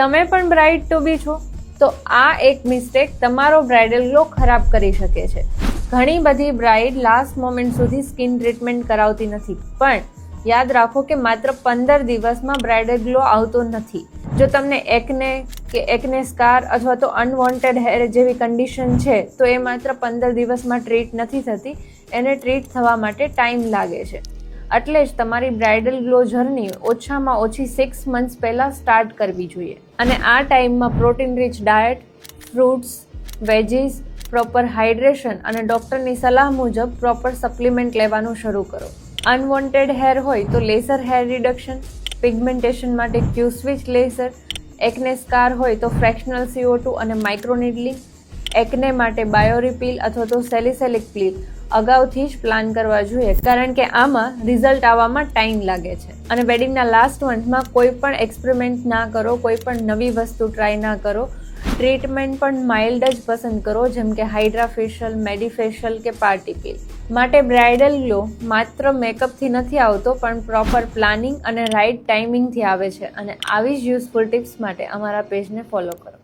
તમે પણ bride two બી છો તો આ એક મિસ્ટેક તમારો બ્રાઇડલ ગ્લો ખરાબ કરી શકે છે. ઘણી બધી બ્રાઇડ લાસ્ટ મોમેન્ટ સુધી સ્કિન ટ્રીટમેન્ટ કરાવતી નથી, પણ યાદ રાખો કે માત્ર 15 દિવસમાં બ્રાઇડલ ગ્લો આવતો નથી. જો તમને એકને સ્કાર અથવા તો અનવોન્ટેડ હેર જેવી કન્ડિશન છે તો એ માત્ર 15 દિવસમાં ટ્રીટ નથી થતી, એને ટ્રીટ થવા માટે ટાઈમ લાગે છે. એટલે જ તમારી બ્રાઇડલ ગ્લો જર્ની ઓછામાં ઓછી 6 મંથ્સ પહેલાં સ્ટાર્ટ કરવી જોઈએ. અને આ ટાઈમમાં protein rich diet, fruits, veggies, proper hydration અને ડૉક્ટરની સલાહ મુજબ પ્રોપર સપ્લિમેન્ટ લેવાનું શરૂ કરો. અનવોન્ટેડ હેર હોય તો લેસર હેર રિડક્શન, પિગમેન્ટેશન માટે ક્યુ સ્વિચ લેસર, એકને સ્કાર હોય તો ફ્રેક્શનલ CO2 અને માઇક્રોનીડલિંગ, એકને માટે બાયોરિપીલ અથવા તો સેલિસેલિક પીલ અગાઉથી જ પ્લાન કરવા જોઈએ, કારણ કે આમાં રિઝલ્ટ આવવામાં ટાઈમ લાગે છે. અને વેડિંગના લાસ્ટ મંથમાં કોઈ પણ એક્સપેરિમેન્ટ ના કરો, કોઈ પણ નવી વસ્તુ ટ્રાય ના કરો. ટ્રીટમેન્ટ પણ માઇલ્ડ જ પસંદ કરો, જેમ કે હાઇડ્રા ફેશિયલ, મેડીફેશિયલ કે પાર્ટી પીલ. માટે બ્રાઇડલ ગ્લો માત્ર મેકઅપથી નથી આવતો, પણ પ્રોપર પ્લાનિંગ અને રાઇટ ટાઈમિંગથી આવે છે. અને આવી જ યુઝફુલ ટિપ્સ માટે અમારા પેજને ફોલો કરો.